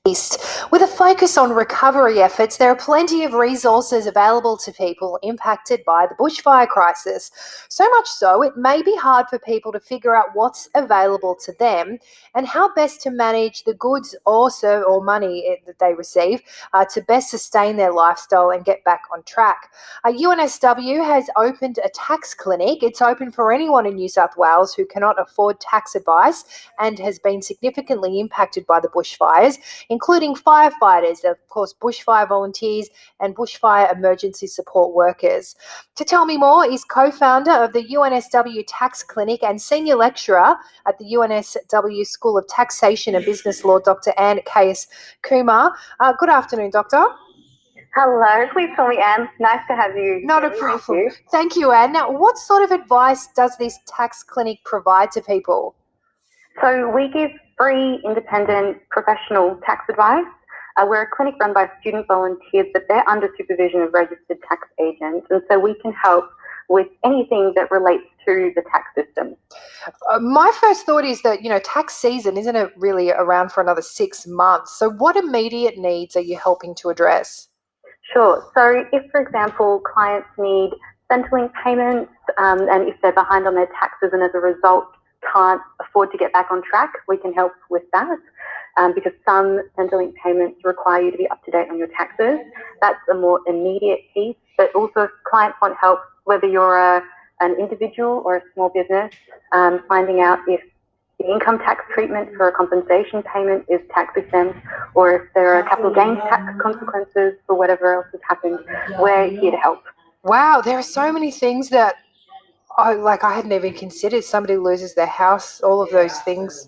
East. With a focus on recovery efforts, there are plenty of resources available to people impacted by the bushfire crisis. So much so, it may be hard for people to figure out what's available to them and how best to manage the goods or money that they receive to best sustain their lifestyle and get back on track. UNSW has opened a tax clinic. It's open for anyone in New South Wales who cannot afford tax advice and has been significantly impacted by the bushfires, including firefighters, of course, bushfire volunteers and bushfire emergency support workers. To tell me more is co-founder of the UNSW Tax Clinic and senior lecturer at the UNSW School of Taxation and Business Law, Dr. Anne Case Kumar. Good afternoon, Doctor. Hello, please call me Anne. Nice to have you. Not Jenny. a problem. Thank you, Anne. Now, what sort of advice does this tax clinic provide to people? So we give free, independent, professional tax advice. We're a clinic run by student volunteers, but they're under supervision of registered tax agents, and so we can help with anything that relates to the tax system. My first thought is that, tax season isn't it really around for another 6 months. So what immediate needs are you helping to address? Sure. So if, for example, clients need Centrelink payments and if they're behind on their taxes and as a result can't afford to get back on track, we can help with that because some Centrelink payments require you to be up to date on your taxes. That's a more immediate piece, but also if clients want help, whether you're an individual or a small business, finding out if the income tax treatment for a compensation payment is tax exempt, or if there are capital gains tax consequences for whatever else has happened, we're here to help. Wow, there are so many things that I hadn't even considered. Somebody loses their house, all of those things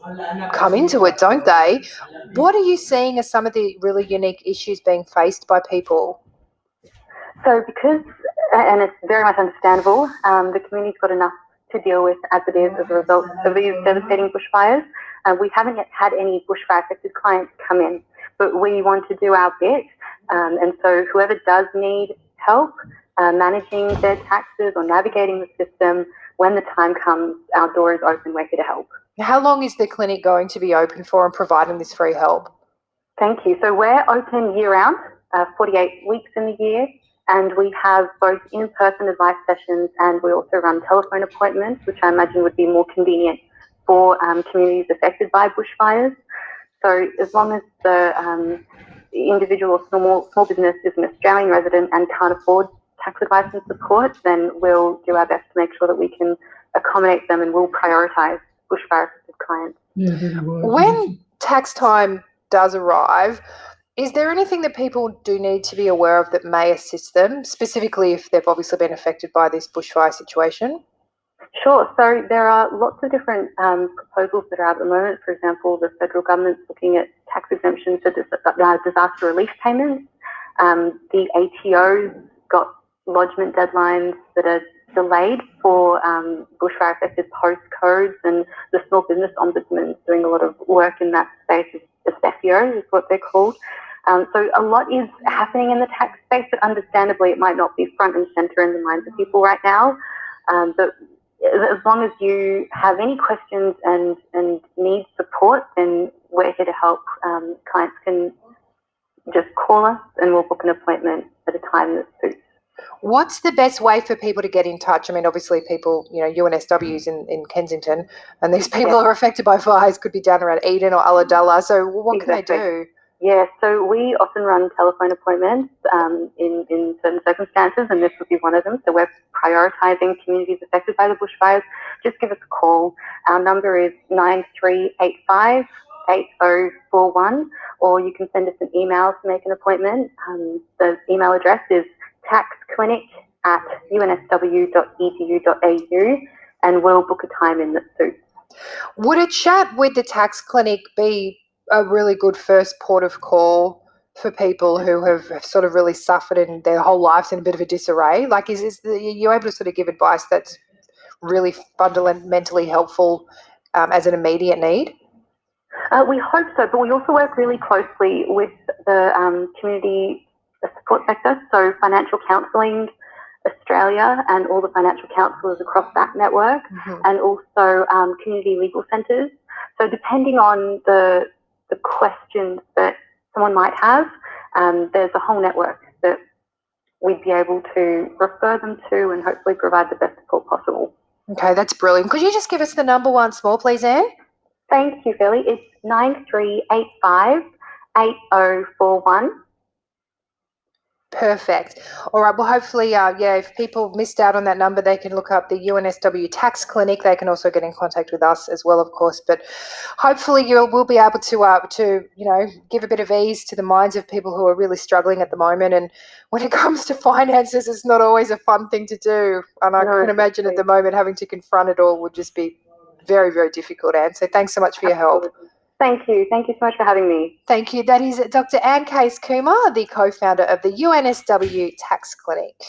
come into it, don't they? What are you seeing as some of the really unique issues being faced by people? So because, and it's very much understandable, the community's got enough to deal with as it is as a result of these devastating bushfires. We haven't yet had any bushfire affected clients come in, but we want to do our bit. And so whoever does need help managing their taxes or navigating the system, when the time comes, our door is open, we're here to help. How long is the clinic going to be open for and providing this free help? Thank you. So we're open year round, 48 weeks in the year. And we have both in-person advice sessions and we also run telephone appointments, which I imagine would be more convenient for communities affected by bushfires. So as long as the individual or small business is an Australian resident and can't afford tax advice and support, then we'll do our best to make sure that we can accommodate them and we'll prioritise bushfire-affected clients. When tax time does arrive, is there anything that people do need to be aware of that may assist them, specifically if they've obviously been affected by this bushfire situation? Sure. So there are lots of different proposals that are out at the moment. For example, the federal government's looking at tax exemptions for disaster relief payments. The ATO's got lodgement deadlines that are delayed for bushfire-affected postcodes, and the Small Business Ombudsman is doing a lot of work in that space. The SEFIO is what they're called. So a lot is happening in the tax space, but understandably it might not be front and centre in the minds of people right now. But as long as you have any questions and need support, then we're here to help. Clients can just call us and we'll book an appointment at a time that suits. What's the best way for people to get in touch? I mean, obviously people, UNSW's in Kensington, and these people who are affected by fires could be down around Eden or Ulladulla. So what can they do? Yeah, so we often run telephone appointments in certain circumstances, and this would be one of them. So we're prioritising communities affected by the bushfires. Just give us a call. Our number is 9385 8041, or you can send us an email to make an appointment. The email address is taxclinic@unsw.edu.au, and we'll book a time in that suits. Would a chat with the tax clinic be a really good first port of call for people who have sort of really suffered in their whole lives in a bit of a disarray? Like, are you able to sort of give advice that's really fundamentally helpful as an immediate need? We hope so, but we also work really closely with the community support sector, so Financial Counselling Australia and all the financial counsellors across that network, and also community legal centres. So depending on the questions that someone might have, there's a whole network that we'd be able to refer them to and hopefully provide the best support possible. Okay, that's brilliant. Could you just give us the number once more, please, Anne? Thank you, Billy. It's 9385 8041. Perfect. All right. Well, hopefully, if people missed out on that number, they can look up the UNSW Tax Clinic. They can also get in contact with us as well, of course. But hopefully, we'll be able to give a bit of ease to the minds of people who are really struggling at the moment. And when it comes to finances, it's not always a fun thing to do. And I can imagine at the moment having to confront it all would just be very, very difficult, Anne. So thanks so much for your help. Thank you. Thank you so much for having me. Thank you. That is Dr. Anne Case-Kumar, the co-founder of the UNSW Tax Clinic.